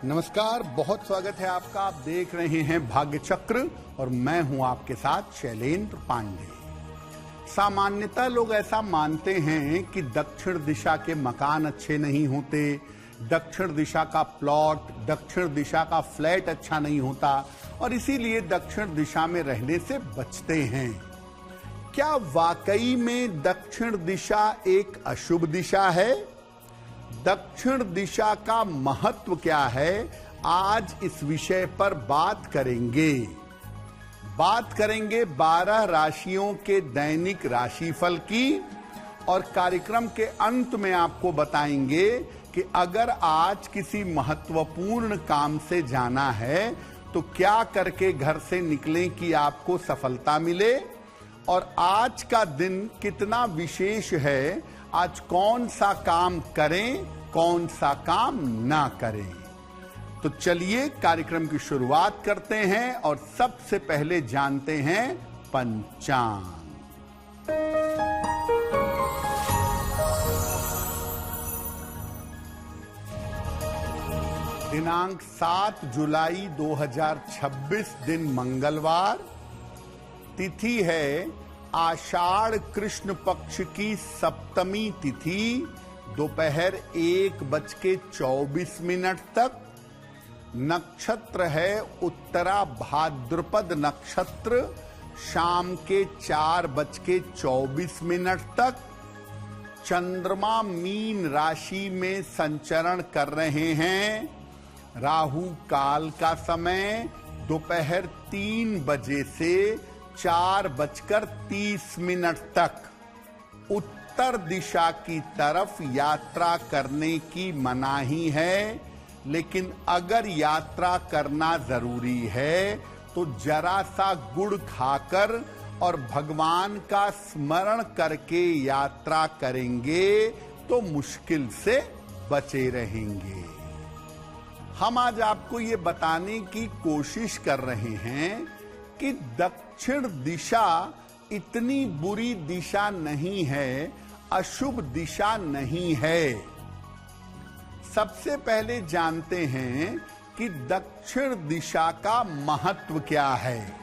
नमस्कार, बहुत स्वागत है आपका। आप देख रहे हैं भाग्य चक्र और मैं हूं आपके साथ शैलेंद्र पांडे। सामान्यतः लोग ऐसा मानते हैं कि दक्षिण दिशा के मकान अच्छे नहीं होते, दक्षिण दिशा का प्लॉट, दक्षिण दिशा का फ्लैट अच्छा नहीं होता और इसीलिए दक्षिण दिशा में रहने से बचते हैं। क्या वाकई में दक्षिण दिशा एक अशुभ दिशा है? दक्षिण दिशा का महत्व क्या है, आज इस विषय पर बात करेंगे। 12 राशियों के दैनिक राशिफल की और कार्यक्रम के अंत में आपको बताएंगे कि अगर आज किसी महत्वपूर्ण काम से जाना है तो क्या करके घर से निकलें कि आपको सफलता मिले, और आज का दिन कितना विशेष है, आज कौन सा काम करें, कौन सा काम ना करें। तो चलिए कार्यक्रम की शुरुआत करते हैं और सबसे पहले जानते हैं पंचांग। दिनांक 7 जुलाई 2026, दिन मंगलवार, तिथि है आषाढ़ कृष्ण पक्ष की सप्तमी तिथि, दोपहर 1:24 तक। नक्षत्र है उत्तरा भाद्रपद नक्षत्र, शाम के 4:24 तक। चंद्रमा मीन राशि में संचरण कर रहे हैं। राहु काल का समय दोपहर 3 बजे से 4:30 तक। उत्तर दिशा की तरफ यात्रा करने की मनाही है, लेकिन अगर यात्रा करना जरूरी है तो जरा सा गुड़ खाकर और भगवान का स्मरण करके यात्रा करेंगे तो मुश्किल से बचे रहेंगे। हम आज आपको ये बताने की कोशिश कर रहे हैं कि दक्षिण दिशा इतनी बुरी दिशा नहीं है, अशुभ दिशा नहीं है। सबसे पहले जानते हैं कि दक्षिण दिशा का महत्व क्या है।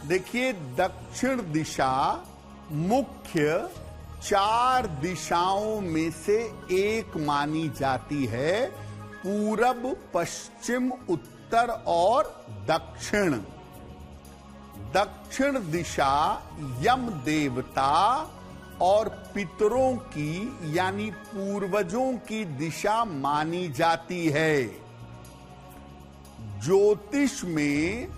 देखिए, दक्षिण दिशा मुख्य 4 दिशाओं में से एक मानी जाती है, पूरब, पश्चिम, उत्तर और दक्षिण। दक्षिण दिशा यम देवता और पितरों की यानी पूर्वजों की दिशा मानी जाती है। ज्योतिष में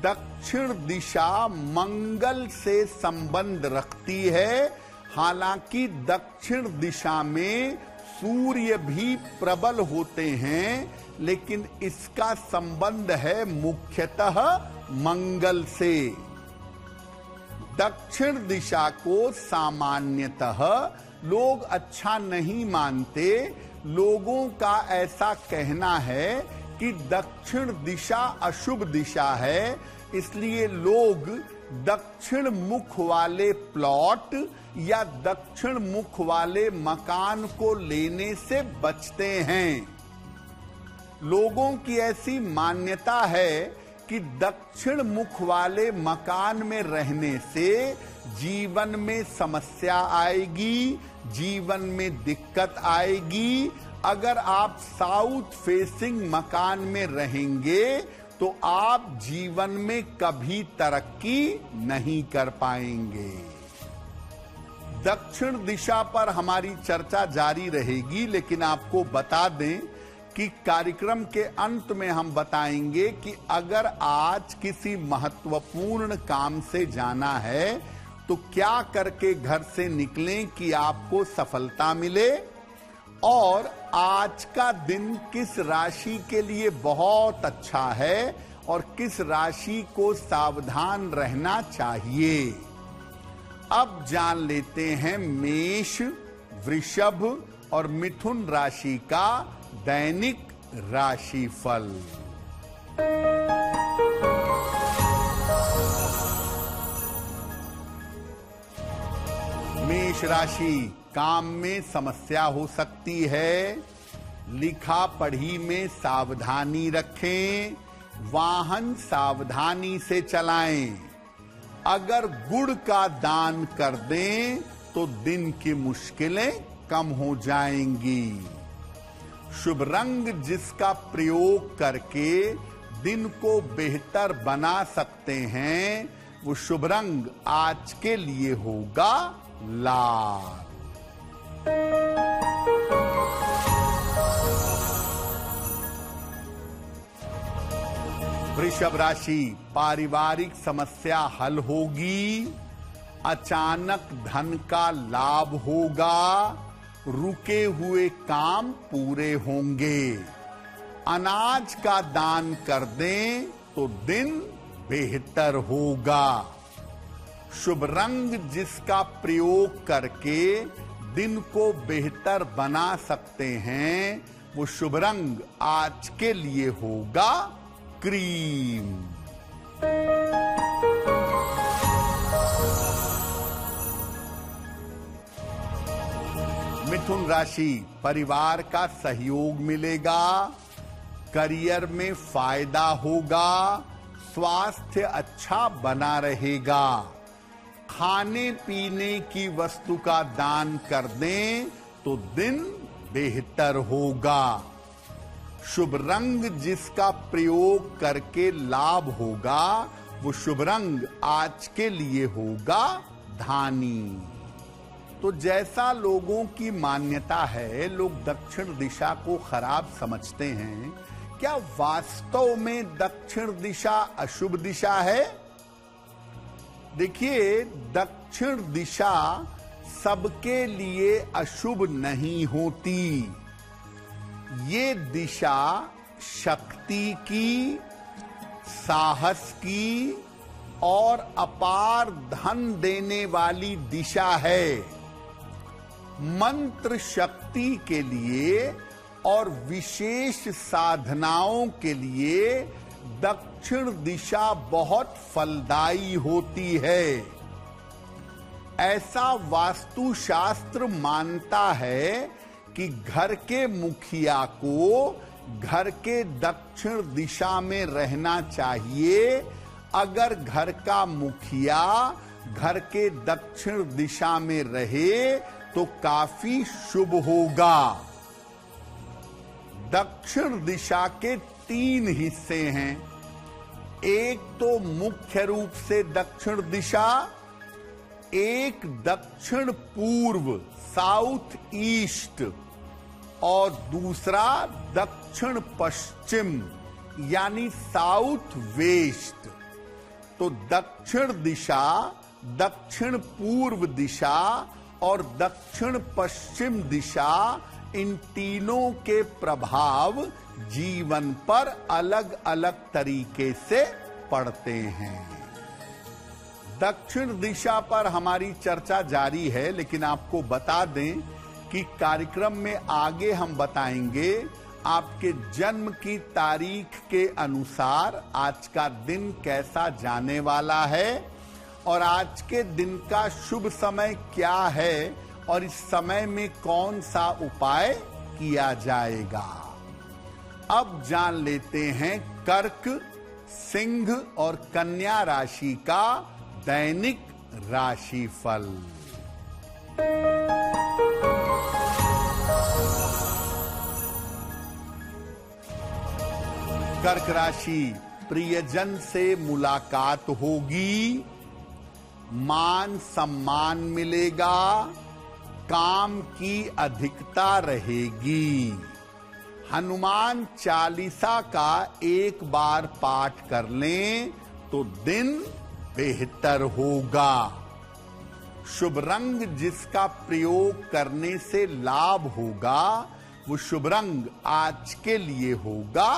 दक्षिण दिशा मंगल से संबंध रखती है। हालांकि दक्षिण दिशा में सूर्य भी प्रबल होते हैं, लेकिन इसका संबंध है मुख्यतः मंगल से। दक्षिण दिशा को सामान्यतः लोग अच्छा नहीं मानते। लोगों का ऐसा कहना है कि दक्षिण दिशा अशुभ दिशा है, इसलिए लोग दक्षिण मुख वाले प्लॉट या दक्षिण मुख वाले मकान को लेने से बचते हैं। लोगों की ऐसी मान्यता है कि दक्षिण मुख वाले मकान में रहने से जीवन में समस्या आएगी, जीवन में दिक्कत आएगी। अगर आप साउथ फेसिंग मकान में रहेंगे तो आप जीवन में कभी तरक्की नहीं कर पाएंगे। दक्षिण दिशा पर हमारी चर्चा जारी रहेगी, लेकिन आपको बता दें कि कार्यक्रम के अंत में हम बताएंगे कि अगर आज किसी महत्वपूर्ण काम से जाना है तो क्या करके घर से निकलें कि आपको सफलता मिले, और आज का दिन किस राशि के लिए बहुत अच्छा है और किस राशि को सावधान रहना चाहिए। अब जान लेते हैं मेष, वृषभ और मिथुन राशि का दैनिक राशिफल। मेष राशि, काम में समस्या हो सकती है, लिखा पढ़ी में सावधानी रखें, वाहन सावधानी से चलाएं। अगर गुड़ का दान कर दें तो दिन की मुश्किलें कम हो जाएंगी। शुभ रंग जिसका प्रयोग करके दिन को बेहतर बना सकते हैं, वो शुभ रंग आज के लिए होगा लाल। वृषभ राशि, पारिवारिक समस्या हल होगी, अचानक धन का लाभ होगा, रुके हुए काम पूरे होंगे। अनाज का दान कर दें तो दिन बेहतर होगा। शुभ रंग जिसका प्रयोग करके दिन को बेहतर बना सकते हैं, वो शुभ रंग आज के लिए होगा क्रीम। मिथुन राशि, परिवार का सहयोग मिलेगा, करियर में फायदा होगा, स्वास्थ्य अच्छा बना रहेगा। खाने पीने की वस्तु का दान कर दें तो दिन बेहतर होगा। शुभ रंग जिसका प्रयोग करके लाभ होगा, वो शुभ रंग आज के लिए होगा धानी। तो जैसा लोगों की मान्यता है, लोग दक्षिण दिशा को खराब समझते हैं, क्या वास्तव में दक्षिण दिशा अशुभ दिशा है? देखिए, दक्षिण दिशा सबके लिए अशुभ नहीं होती। ये दिशा शक्ति की, साहस की और अपार धन देने वाली दिशा है। मंत्र शक्ति के लिए और विशेष साधनाओं के लिए दक्षिण दिशा बहुत फलदायी होती है। ऐसा वास्तुशास्त्र मानता है कि घर के मुखिया को घर के दक्षिण दिशा में रहना चाहिए। अगर घर का मुखिया घर के दक्षिण दिशा में रहे तो काफी शुभ होगा। दक्षिण दिशा के 3 हिस्से हैं। एक तो मुख्य रूप से दक्षिण दिशा, एक दक्षिण पूर्व साउथ ईस्ट और दूसरा दक्षिण पश्चिम यानी साउथ वेस्ट। तो दक्षिण दिशा, दक्षिण पूर्व दिशा और दक्षिण पश्चिम दिशा, इन तीनों के प्रभाव जीवन पर अलग अलग तरीके से पड़ते हैं। दक्षिण दिशा पर हमारी चर्चा जारी है, लेकिन आपको बता दें कि कार्यक्रम में आगे हम बताएंगे आपके जन्म की तारीख के अनुसार आज का दिन कैसा जाने वाला है और आज के दिन का शुभ समय क्या है और इस समय में कौन सा उपाय किया जाएगा। अब जान लेते हैं कर्क, सिंह और कन्या राशि का दैनिक राशिफल। कर्क राशि, प्रियजन से मुलाकात होगी, मान सम्मान मिलेगा, काम की अधिकता रहेगी। हनुमान चालीसा का एक बार पाठ कर लें तो दिन बेहतर होगा। शुभ रंग जिसका प्रयोग करने से लाभ होगा, वो शुभ रंग आज के लिए होगा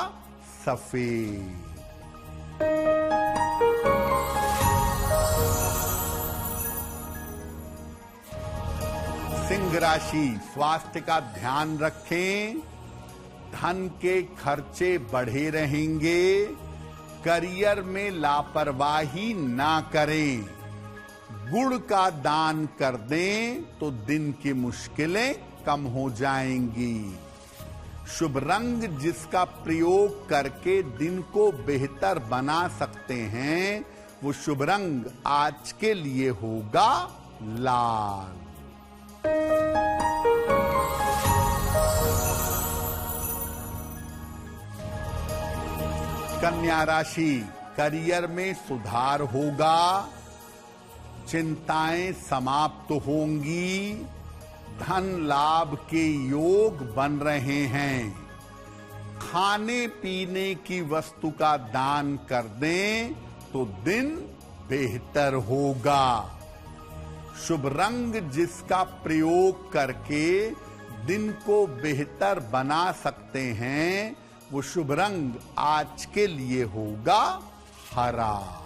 सफेद। सिंह राशि, स्वास्थ्य का ध्यान रखें, धन के खर्चे बढ़े रहेंगे, करियर में लापरवाही ना करें, गुड़ का दान कर दें तो दिन की मुश्किलें कम हो जाएंगी। शुभ रंग जिसका प्रयोग करके दिन को बेहतर बना सकते हैं, वो शुभ रंग आज के लिए होगा लाल। कन्या राशि, करियर में सुधार होगा, चिंताएं समाप्त होंगी, धन लाभ के योग बन रहे हैं। खाने पीने की वस्तु का दान कर दें तो दिन बेहतर होगा। शुभ रंग जिसका प्रयोग करके दिन को बेहतर बना सकते हैं, वो शुभ रंग आज के लिए होगा हरा।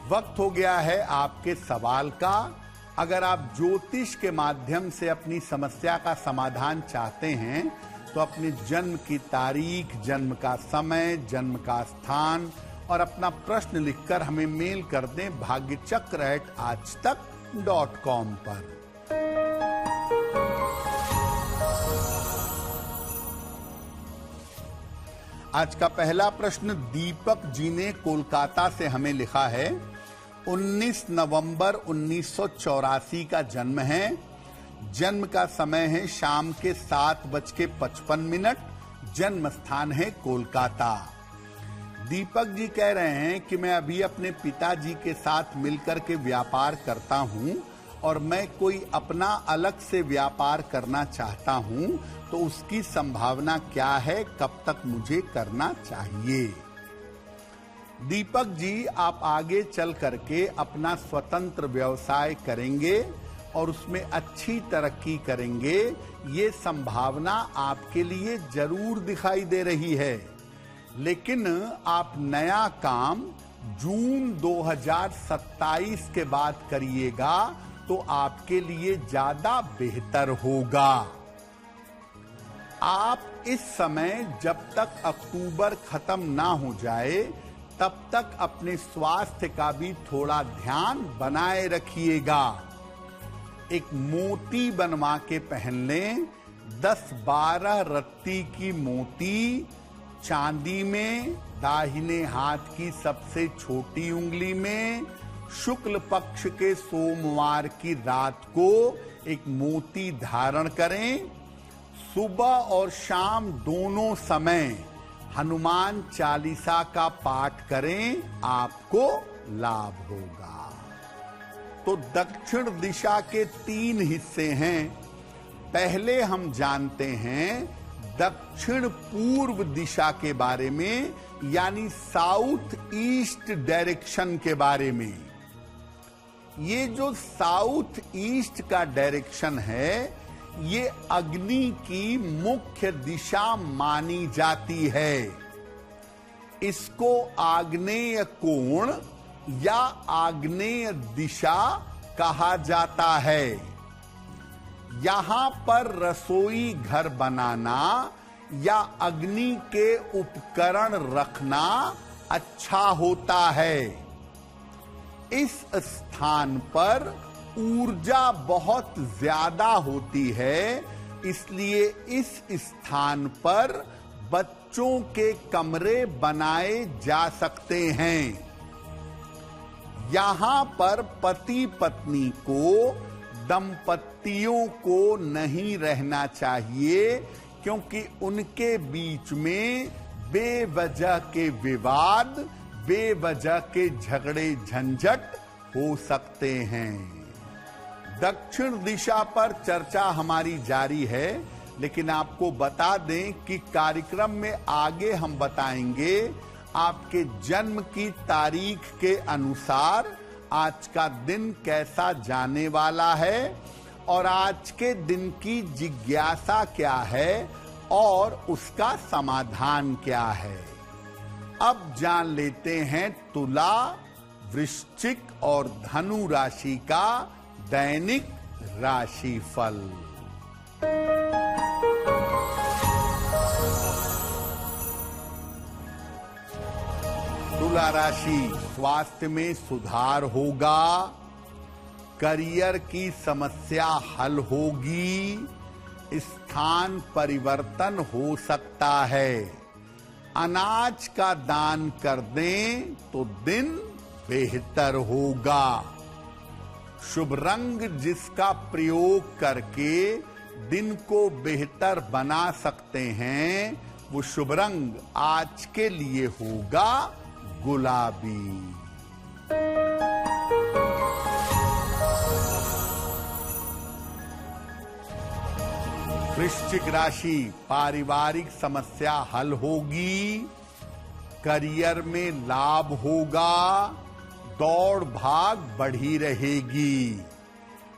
वक्त हो गया है आपके सवाल का। अगर आप ज्योतिष के माध्यम से अपनी समस्या का समाधान चाहते हैं तो अपने जन्म की तारीख, जन्म का समय, जन्म का स्थान और अपना प्रश्न लिखकर हमें मेल कर दें bhagyachakra@aajtak.com पर। आज का पहला प्रश्न दीपक जी ने कोलकाता से हमें लिखा है। 19 नवंबर 1984 का जन्म है। जन्म का समय है शाम के 7:55। जन्म स्थान है कोलकाता। दीपक जी कह रहे हैं कि मैं अभी अपने पिताजी के साथ मिलकर के व्यापार करता हूं और मैं कोई अपना अलग से व्यापार करना चाहता हूं, तो उसकी संभावना क्या है, कब तक मुझे करना चाहिए? दीपक जी, आप आगे चल करके अपना स्वतंत्र व्यवसाय करेंगे और उसमें अच्छी तरक्की करेंगे, ये संभावना आपके लिए जरूर दिखाई दे रही है। लेकिन आप नया काम जून 2027 के बाद करिएगा तो आपके लिए ज्यादा बेहतर होगा। आप इस समय जब तक अक्टूबर खत्म ना हो जाए तब तक अपने स्वास्थ्य का भी थोड़ा ध्यान बनाए रखिएगा। एक मोती बनवा के पहन लें। 10-12 रत्ती की मोती चांदी में, दाहिने हाथ की सबसे छोटी उंगली में, शुक्ल पक्ष के सोमवार की रात को एक मोती धारण करें। सुबह और शाम दोनों समय हनुमान चालीसा का पाठ करें, आपको लाभ होगा। तो दक्षिण दिशा के 3 हिस्से हैं। पहले हम जानते हैं दक्षिण पूर्व दिशा के बारे में, यानी साउथ ईस्ट डायरेक्शन के बारे में। ये जो साउथ ईस्ट का डायरेक्शन है, ये अग्नि की मुख्य दिशा मानी जाती है। इसको आग्नेय कोण या आग्नेय दिशा कहा जाता है। यहां पर रसोई घर बनाना या अग्नि के उपकरण रखना अच्छा होता है। इस स्थान पर ऊर्जा बहुत ज्यादा होती है, इसलिए इस स्थान पर बच्चों के कमरे बनाए जा सकते हैं। यहां पर पति पत्नी को, दंपतियों को नहीं रहना चाहिए, क्योंकि उनके बीच में बेवजह के विवाद, बेवजह के झगड़े झंझट हो सकते हैं। दक्षिण दिशा पर चर्चा हमारी जारी है, लेकिन आपको बता दें कि कार्यक्रम में आगे हम बताएंगे आपके जन्म की तारीख के अनुसार आज का दिन कैसा जाने वाला है और आज के दिन की जिज्ञासा क्या है और उसका समाधान क्या है। अब जान लेते हैं तुला, वृश्चिक और धनु राशि का दैनिक राशिफल। तुला राशि, स्वास्थ्य में सुधार होगा, करियर की समस्या हल होगी, स्थान परिवर्तन हो सकता है। अनाज का दान कर दें तो दिन बेहतर होगा। शुभ रंग जिसका प्रयोग करके दिन को बेहतर बना सकते हैं, वो शुभ रंग आज के लिए होगा गुलाबी। वृश्चिक राशि, पारिवारिक समस्या हल होगी, करियर में लाभ होगा, दौड़ भाग बढ़ी रहेगी।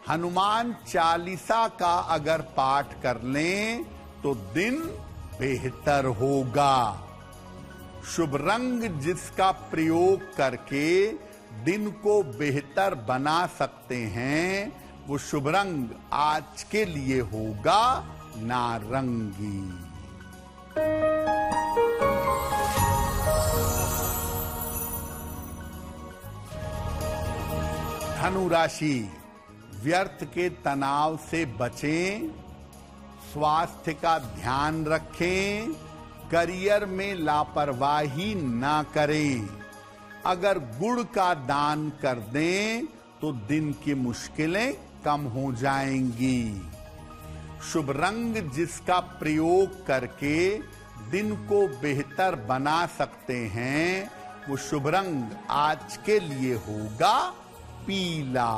हनुमान चालीसा का अगर पाठ कर लें तो दिन बेहतर होगा। शुभ रंग जिसका प्रयोग करके दिन को बेहतर बना सकते हैं, वो शुभ रंग आज के लिए होगा नारंगी। धनु राशि, व्यर्थ के तनाव से बचें, स्वास्थ्य का ध्यान रखें, करियर में लापरवाही ना करें। अगर गुड़ का दान कर दें तो दिन की मुश्किलें कम हो जाएंगी। शुभ रंग जिसका प्रयोग करके दिन को बेहतर बना सकते हैं, वो शुभ रंग आज के लिए होगा पीला।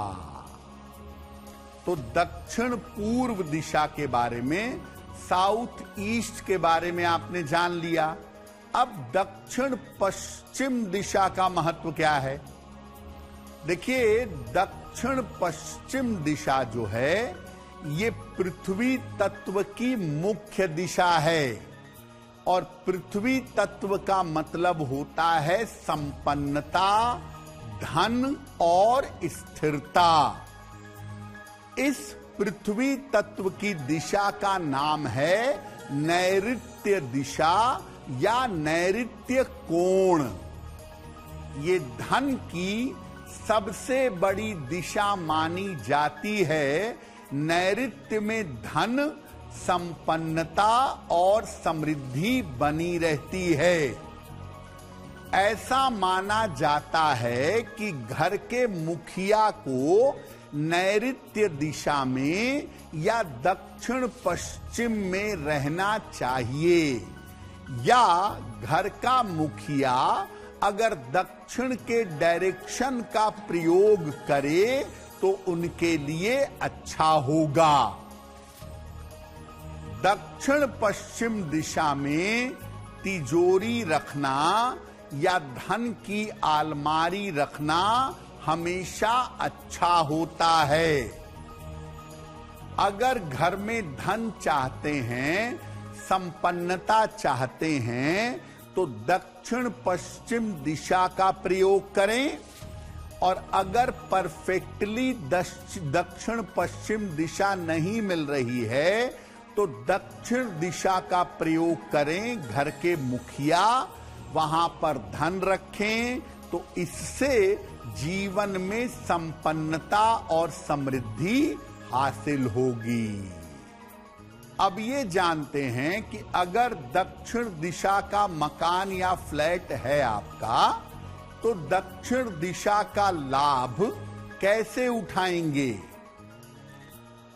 तो दक्षिण पूर्व दिशा के बारे में, साउथ ईस्ट के बारे में आपने जान लिया। अब दक्षिण पश्चिम दिशा का महत्व क्या है? देखिए, दक्षिण पश्चिम दिशा जो है, ये पृथ्वी तत्व की मुख्य दिशा है। और पृथ्वी तत्व का मतलब होता है संपन्नता, धन और स्थिरता। इस पृथ्वी तत्व की दिशा का नाम है नैऋत्य दिशा या नैऋत्य कोण। ये धन की सबसे बड़ी दिशा मानी जाती है। नैऋत्य में धन, संपन्नता और समृद्धि बनी रहती है। ऐसा माना जाता है कि घर के मुखिया को नैऋत्य दिशा में या दक्षिण पश्चिम में रहना चाहिए, या घर का मुखिया अगर दक्षिण के डायरेक्शन का प्रयोग करे तो उनके लिए अच्छा होगा। दक्षिण पश्चिम दिशा में तिजोरी रखना या धन की अलमारी रखना हमेशा अच्छा होता है। अगर घर में धन चाहते हैं, संपन्नता चाहते हैं, तो दक्षिण पश्चिम दिशा का प्रयोग करें। और अगर परफेक्टली दक्षिण पश्चिम दिशा नहीं मिल रही है तो दक्षिण दिशा का प्रयोग करें। घर के मुखिया वहां पर धन रखें तो इससे जीवन में संपन्नता और समृद्धि हासिल होगी। अब ये जानते हैं कि अगर दक्षिण दिशा का मकान या फ्लैट है आपका, तो दक्षिण दिशा का लाभ कैसे उठाएंगे?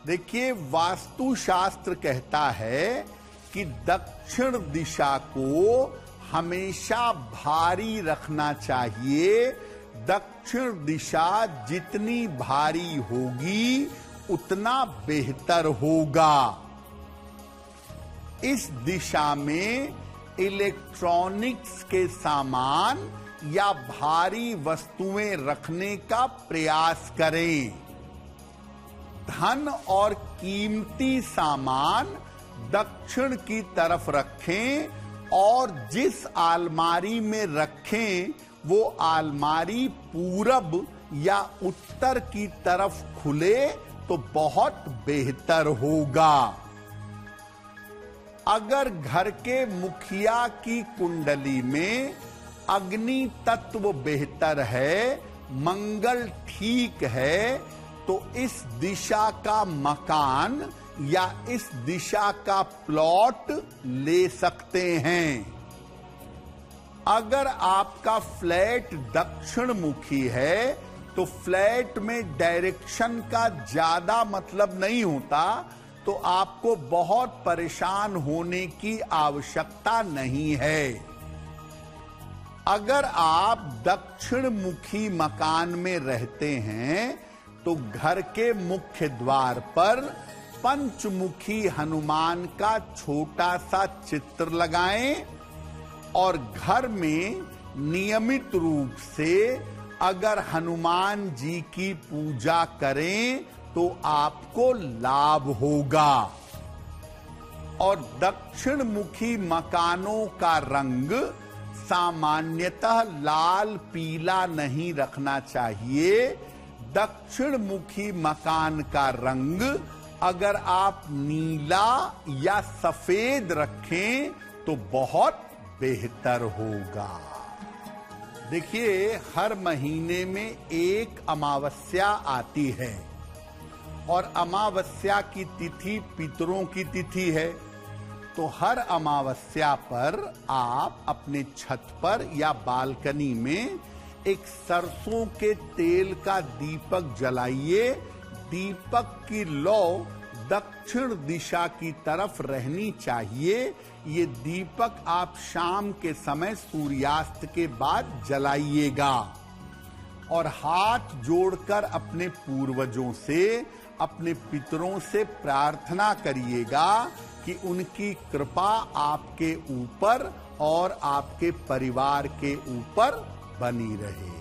देखिए, वास्तुशास्त्र कहता है कि दक्षिण दिशा को हमेशा भारी रखना चाहिए। दक्षिण दिशा जितनी भारी होगी उतना बेहतर होगा। इस दिशा में इलेक्ट्रॉनिक्स के सामान या भारी वस्तुएं रखने का प्रयास करें। धन और कीमती सामान दक्षिण की तरफ रखें और जिस अलमारी में रखें वो अलमारी पूरब या उत्तर की तरफ खुले तो बहुत बेहतर होगा। अगर घर के मुखिया की कुंडली में अग्नि तत्व बेहतर है, मंगल ठीक है, तो इस दिशा का मकान या इस दिशा का प्लॉट ले सकते हैं। अगर आपका फ्लैट दक्षिण मुखी है तो फ्लैट में डायरेक्शन का ज्यादा मतलब नहीं होता, तो आपको बहुत परेशान होने की आवश्यकता नहीं है। अगर आप दक्षिण मुखी मकान में रहते हैं तो घर के मुख्य द्वार पर पंचमुखी हनुमान का छोटा सा चित्र लगाएं और घर में नियमित रूप से अगर हनुमान जी की पूजा करें तो आपको लाभ होगा। और दक्षिण मुखी मकानों का रंग सामान्यतः लाल पीला नहीं रखना चाहिए। दक्षिण मुखी मकान का रंग अगर आप नीला या सफेद रखें तो बहुत बेहतर होगा। देखिए, हर महीने में एक अमावस्या आती है और अमावस्या की तिथि पितरों की तिथि है। तो हर अमावस्या पर आप अपने छत पर या बालकनी में एक सरसों के तेल का दीपक जलाइए। दीपक की लौ दक्षिण दिशा की तरफ रहनी चाहिए। ये दीपक आप शाम के समय सूर्यास्त के बाद जलाइएगा और हाथ जोड़कर अपने पूर्वजों से, अपने पितरों से प्रार्थना करिएगा कि उनकी कृपा आपके ऊपर और आपके परिवार के ऊपर बनी रहे।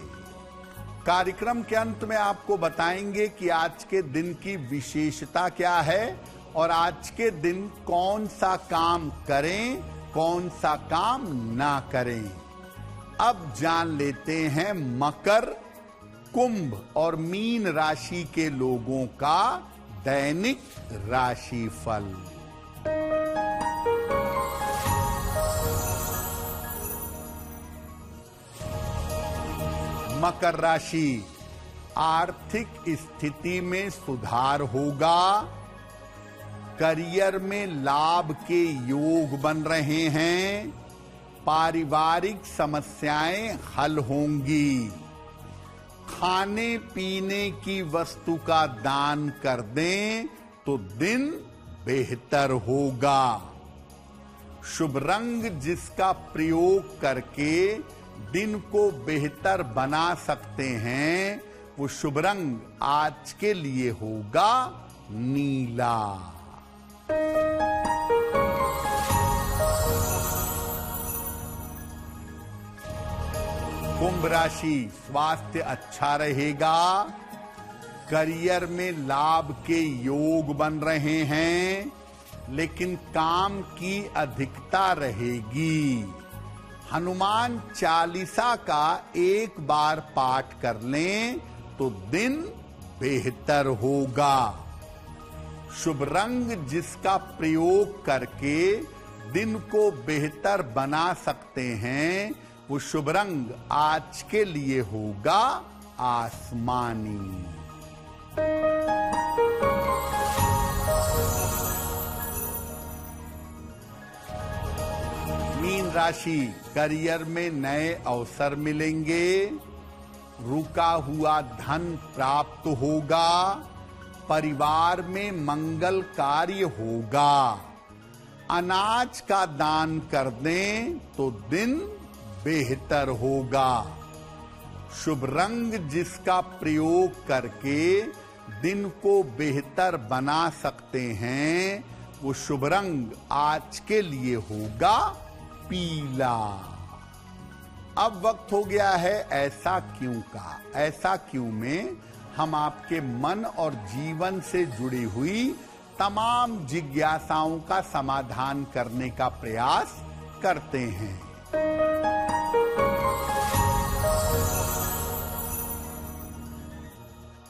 कार्यक्रम के अंत में आपको बताएंगे कि आज के दिन की विशेषता क्या है और आज के दिन कौन सा काम करें, कौन सा काम ना करें। अब जान लेते हैं मकर, कुंभ और मीन राशि के लोगों का दैनिक राशिफल। मकर राशि, आर्थिक स्थिति में सुधार होगा। करियर में लाभ के योग बन रहे हैं। पारिवारिक समस्याएं हल होंगी। खाने पीने की वस्तु का दान कर दें तो दिन बेहतर होगा। शुभ रंग जिसका प्रयोग करके दिन को बेहतर बना सकते हैं, वो शुभ रंग आज के लिए होगा नीला। कुंभ राशि, स्वास्थ्य अच्छा रहेगा। करियर में लाभ के योग बन रहे हैं, लेकिन काम की अधिकता रहेगी। हनुमान चालीसा का एक बार पाठ कर लें तो दिन बेहतर होगा। शुभ रंग जिसका प्रयोग करके दिन को बेहतर बना सकते हैं, वो शुभ रंग आज के लिए होगा आसमानी। मीन राशि, करियर में नए अवसर मिलेंगे। रुका हुआ धन प्राप्त होगा। परिवार में मंगल कार्य होगा। अनाज का दान कर दें तो दिन बेहतर होगा। शुभ रंग जिसका प्रयोग करके दिन को बेहतर बना सकते हैं, वो शुभ रंग आज के लिए होगा पीला। अब वक्त हो गया है ऐसा क्यों का। ऐसा क्यों में हम आपके मन और जीवन से जुड़ी हुई तमाम जिज्ञासाओं का समाधान करने का प्रयास करते हैं।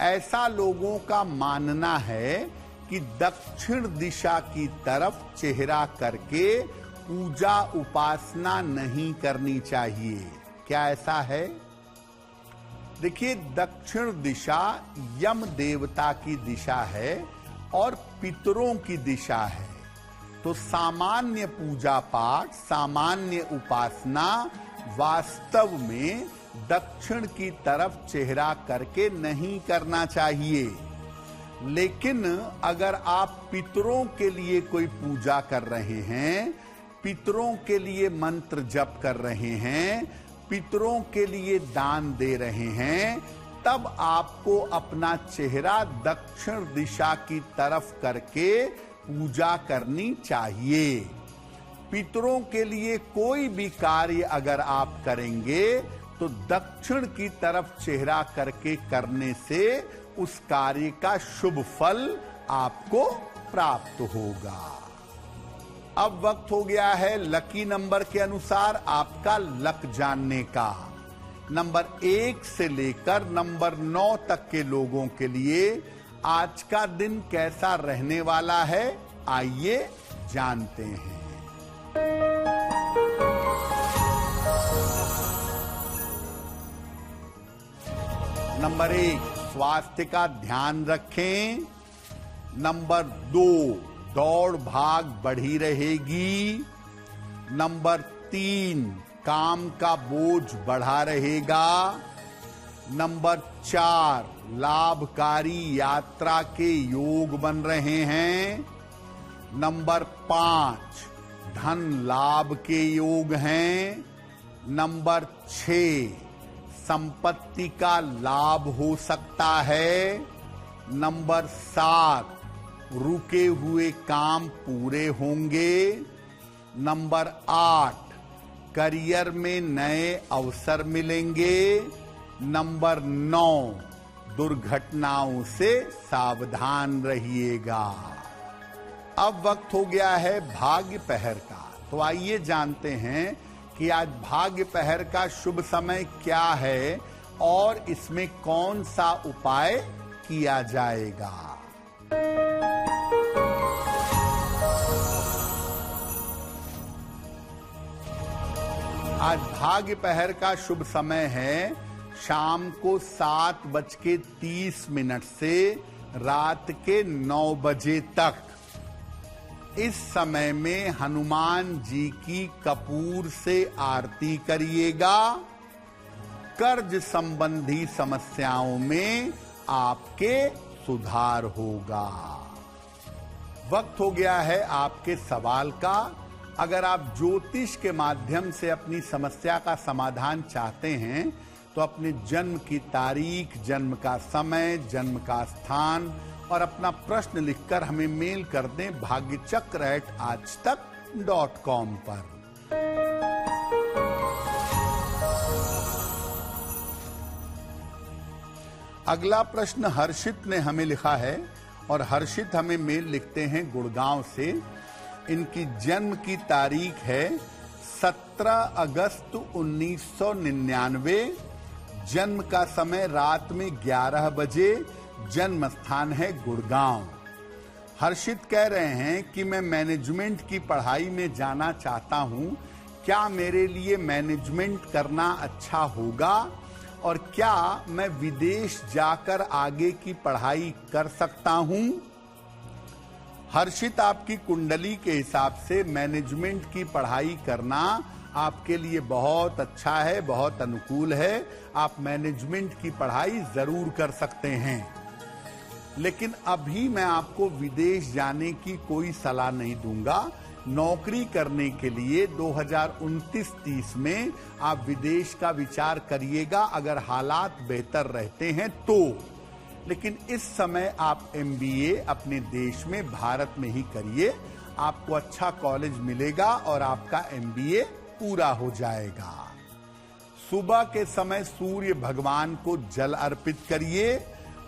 ऐसा लोगों का मानना है कि दक्षिण दिशा की तरफ चेहरा करके पूजा उपासना नहीं करनी चाहिए। क्या ऐसा है? देखिए, दक्षिण दिशा यम देवता की दिशा है और पितरों की दिशा है। तो सामान्य पूजा पाठ, सामान्य उपासना वास्तव में दक्षिण की तरफ चेहरा करके नहीं करना चाहिए। लेकिन अगर आप पितरों के लिए कोई पूजा कर रहे हैं, पितरों के लिए मंत्र जप कर रहे हैं, पितरों के लिए दान दे रहे हैं, तब आपको अपना चेहरा दक्षिण दिशा की तरफ करके पूजा करनी चाहिए। पितरों के लिए कोई भी कार्य अगर आप करेंगे तो दक्षिण की तरफ चेहरा करके करने से उस कार्य का शुभ फल आपको प्राप्त होगा। अब वक्त हो गया है लकी नंबर के अनुसार आपका लक जानने का। नंबर 1 से लेकर नंबर 9 तक के लोगों के लिए आज का दिन कैसा रहने वाला है, आइए जानते हैं। नंबर 1, स्वास्थ्य का ध्यान रखें। नंबर 2, दौड़ भाग बढ़ी रहेगी। नंबर 3, काम का बोझ बढ़ा रहेगा। नंबर 4, लाभकारी यात्रा के योग बन रहे हैं। नंबर 5, धन लाभ के योग हैं। नंबर 6, संपत्ति का लाभ हो सकता है। नंबर 7, रुके हुए काम पूरे होंगे। नंबर 8, करियर में नए अवसर मिलेंगे। नंबर 9, दुर्घटनाओं से सावधान रहिएगा। अब वक्त हो गया है भाग्य पहर का। तो आइए जानते हैं कि आज भाग्य पहर का शुभ समय क्या है और इसमें कौन सा उपाय किया जाएगा। आज भाग्य पहर का शुभ समय है शाम को 7:30 से रात के 9 बजे तक। इस समय में हनुमान जी की कपूर से आरती करिएगा। कर्ज संबंधी समस्याओं में आपके सुधार होगा। वक्त हो गया है आपके सवाल का। अगर आप ज्योतिष के माध्यम से अपनी समस्या का समाधान चाहते हैं तो अपने जन्म की तारीख, जन्म का समय, जन्म का स्थान और अपना प्रश्न लिखकर हमें मेल कर दें bhagyachakra@aajtak.com पर। अगला प्रश्न हर्षित ने हमें लिखा है और हर्षित हमें मेल लिखते हैं गुड़गांव से। इनकी जन्म की तारीख है 17 अगस्त 1999। जन्म का समय रात में 11 बजे। जन्म स्थान है गुड़गांव। हर्षित कह रहे हैं कि मैं मैनेजमेंट की पढ़ाई में जाना चाहता हूं। क्या मेरे लिए मैनेजमेंट करना अच्छा होगा और क्या मैं विदेश जाकर आगे की पढ़ाई कर सकता हूं? हर्षित, आपकी कुंडली के हिसाब से मैनेजमेंट की पढ़ाई करना आपके लिए बहुत अच्छा है, बहुत अनुकूल है। आप मैनेजमेंट की पढ़ाई जरूर कर सकते हैं। लेकिन अभी मैं आपको विदेश जाने की कोई सलाह नहीं दूंगा। नौकरी करने के लिए 2029-30 में आप विदेश का विचार करिएगा अगर हालात बेहतर रहते हैं तो। लेकिन इस समय आप MBA अपने देश में, भारत में ही करिए। आपको अच्छा कॉलेज मिलेगा और आपका MBA पूरा हो जाएगा। सुबह के समय सूर्य भगवान को जल अर्पित करिए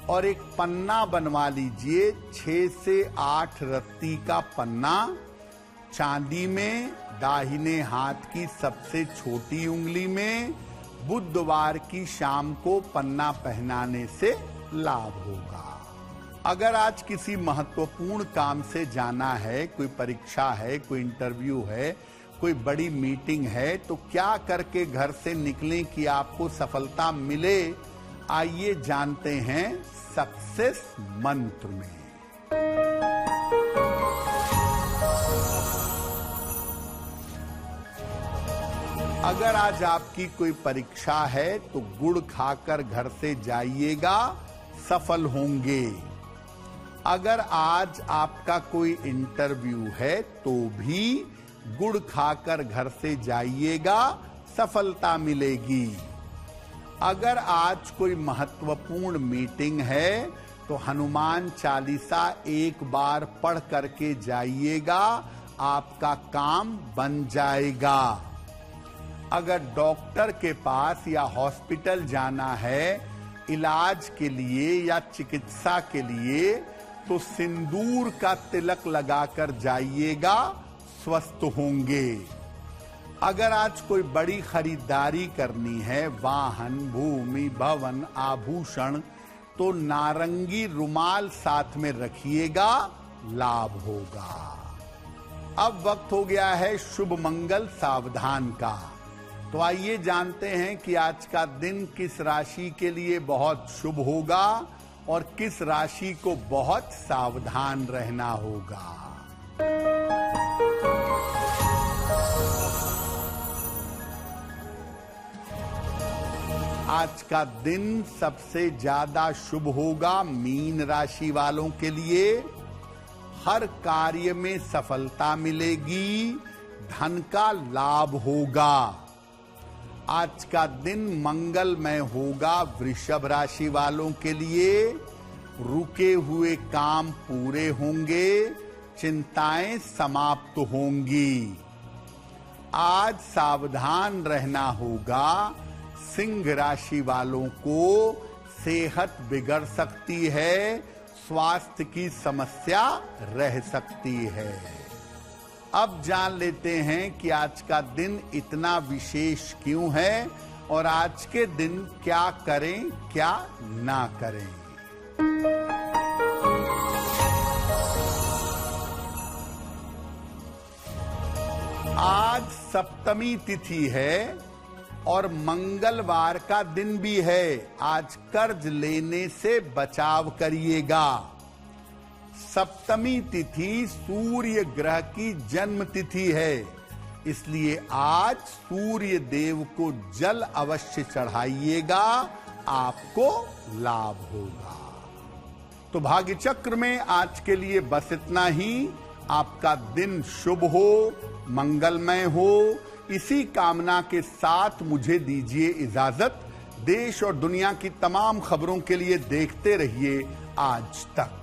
और एक पन्ना बनवा लीजिए, 6 से 8 रत्ती का पन्ना, चांदी में, दाहिने हाथ की सबसे छोटी उंगली में। बुधवार की शाम को पन्ना पहनाने से लाभ होगा। अगर आज किसी महत्वपूर्ण काम से जाना है, कोई परीक्षा है, कोई इंटरव्यू है, कोई बड़ी मीटिंग है, तो क्या करके घर से निकलें कि आपको सफलता मिले, आइए जानते हैं सक्सेस मंत्र में। अगर आज आपकी कोई परीक्षा है तो गुड़ खाकर घर से जाइएगा, सफल होंगे। अगर आज आपका कोई इंटरव्यू है तो भी गुड़ खाकर घर से जाइएगा, सफलता मिलेगी। अगर आज कोई महत्वपूर्ण मीटिंग है तो हनुमान चालीसा एक बार पढ़ करके जाइएगा, आपका काम बन जाएगा। अगर डॉक्टर के पास या हॉस्पिटल जाना है इलाज के लिए या चिकित्सा के लिए तो सिंदूर का तिलक लगाकर जाइएगा, स्वस्थ होंगे। अगर आज कोई बड़ी खरीदारी करनी है, वाहन, भूमि, भवन, आभूषण, तो नारंगी रुमाल साथ में रखिएगा, लाभ होगा। अब वक्त हो गया है शुभ मंगल सावधान का। तो आइए जानते हैं कि आज का दिन किस राशि के लिए बहुत शुभ होगा और किस राशि को बहुत सावधान रहना होगा। आज का दिन सबसे ज्यादा शुभ होगा मीन राशि वालों के लिए। हर कार्य में सफलता मिलेगी, धन का लाभ होगा। आज का दिन मंगलमय होगा वृषभ राशि वालों के लिए। रुके हुए काम पूरे होंगे, चिंताएं समाप्त होंगी। आज सावधान रहना होगा, सिंह राशि वालों को सेहत बिगड़ सकती है, स्वास्थ्य की समस्या रह सकती है। अब जान लेते हैं कि आज का दिन इतना विशेष क्यों है और आज के दिन क्या करें क्या ना करें। आज सप्तमी तिथि है और मंगलवार का दिन भी है। आज कर्ज लेने से बचाव करिएगा। सप्तमी तिथि सूर्य ग्रह की जन्म तिथि है, इसलिए आज सूर्य देव को जल अवश्य चढ़ाइएगा, आपको लाभ होगा। तो भाग्य चक्र में आज के लिए बस इतना ही। आपका दिन शुभ हो, मंगलमय हो, इसी कामना के साथ मुझे दीजिए इजाजत। देश और दुनिया की तमाम खबरों के लिए देखते रहिए आज तक।